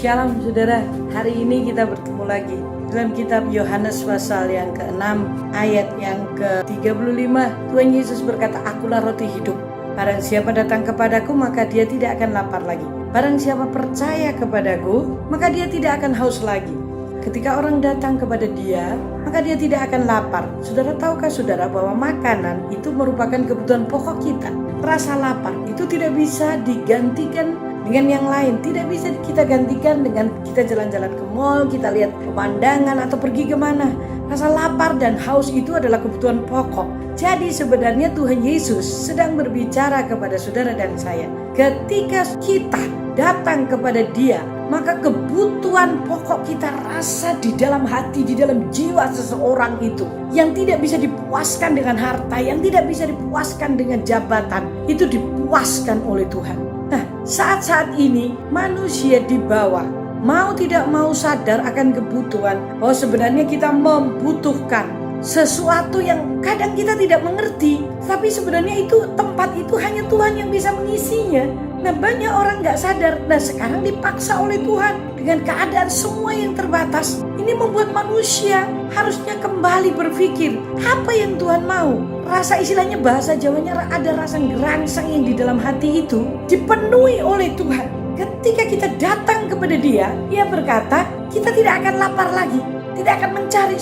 Shalom saudara, hari ini kita bertemu lagi dalam kitab Yohanes pasal yang ke-6 ayat yang ke-35. Tuhan Yesus berkata, "Akulah roti hidup. Barang siapa datang kepadaku maka dia tidak akan lapar lagi. Barang siapa percaya kepadaku maka dia tidak akan haus lagi. Ketika orang datang kepada dia maka dia tidak akan lapar." Saudara, tahukah saudara bahwa makanan itu merupakan kebutuhan pokok kita? Rasa lapar itu tidak bisa digantikan dengan yang lain. Tidak bisa kita gantikan dengan kita jalan-jalan ke mall, kita lihat pemandangan atau pergi kemana. Rasa lapar dan haus itu adalah kebutuhan pokok. Jadi sebenarnya Tuhan Yesus sedang berbicara kepada saudara dan saya. Ketika kita datang kepada Dia, maka kebutuhan pokok kita rasa di dalam hati, di dalam jiwa seseorang itu, yang tidak bisa dipuaskan dengan harta, yang tidak bisa dipuaskan dengan jabatan, itu dipuaskan oleh Tuhan. Nah, saat-saat ini manusia di bawah mau tidak mau sadar akan kebutuhan bahwa sebenarnya kita membutuhkan sesuatu yang kadang kita tidak mengerti, tapi sebenarnya itu tempat itu hanya Tuhan yang bisa mengisinya. Nah, banyak orang gak sadar. Nah, sekarang dipaksa oleh Tuhan dengan keadaan semua yang terbatas. Ini membuat manusia harusnya kembali berpikir, apa yang Tuhan mau? Rasa, istilahnya bahasa Jawanya, ada rasa gerangsang yang di dalam hati itu dipenuhi oleh Tuhan. Ketika kita datang kepada Dia, Dia berkata, kita tidak akan lapar lagi, tidak akan mencari.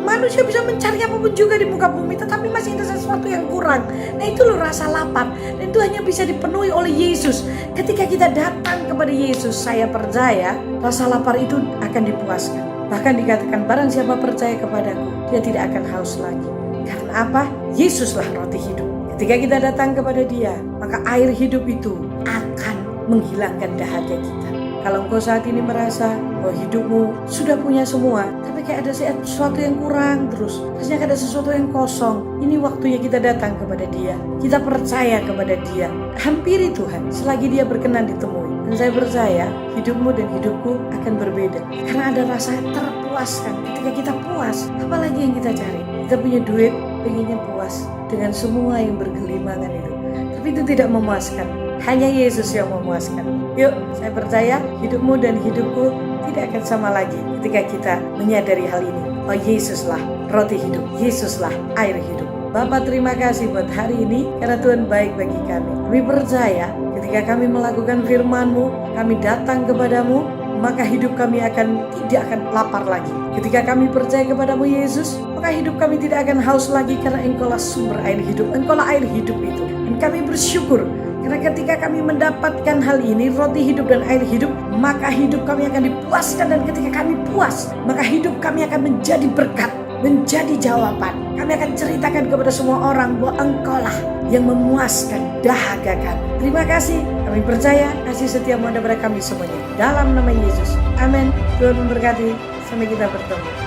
Manusia bisa mencari apapun juga di muka bumi, tetapi masih ada sesuatu yang kurang. Nah, itu loh rasa lapar, dan itu hanya bisa dipenuhi oleh Yesus. Ketika kita datang kepada Yesus, saya percaya rasa lapar itu akan dipuaskan. Bahkan dikatakan, barang siapa percaya kepadaku, dia tidak akan haus lagi. Karena apa? Yesuslah roti hidup. Ketika kita datang kepada Dia, maka air hidup itu akan menghilangkan dahaga kita. Kalau engkau saat ini merasa bahwa hidupmu sudah punya semua, tapi kayak ada sesuatu yang kurang terus, rasanya ada sesuatu yang kosong, ini waktunya kita datang kepada Dia. Kita percaya kepada Dia. Hampiri Tuhan selagi Dia berkenan ditemui. Dan saya percaya hidupmu dan hidupku akan berbeda. Karena ada rasa terpuaskan. Ketika kita puas, apa lagi yang kita cari? Kita punya duit, pengennya puas dengan semua yang bergelimangan itu. Tapi itu tidak memuaskan. Hanya Yesus yang memuaskan. Yuk, saya percaya hidupmu dan hidupku tidak akan sama lagi ketika kita menyadari hal ini. Oh, Yesuslah roti hidup, Yesuslah air hidup. Bapa, terima kasih buat hari ini karena Tuhan baik bagi kami. Kami percaya ketika kami melakukan firman-Mu, kami datang kepadamu, maka hidup kami tidak akan lapar lagi. Ketika kami percaya kepadamu Yesus, maka hidup kami tidak akan haus lagi karena Engkaulah sumber air hidup, Engkaulah air hidup itu. Dan kami bersyukur karena ketika kami mendapatkan hal ini, roti hidup dan air hidup, maka hidup kami akan dipuaskan. Dan ketika kami puas, maka hidup kami akan menjadi berkat, menjadi jawaban. Kami akan ceritakan kepada semua orang bahwa Engkaulah yang memuaskan dahaga kami. Terima kasih, kami percaya kasih setia-Mu ada pada kami semuanya. Dalam nama Yesus, amin. Tuhan memberkati, sampai kita bertemu.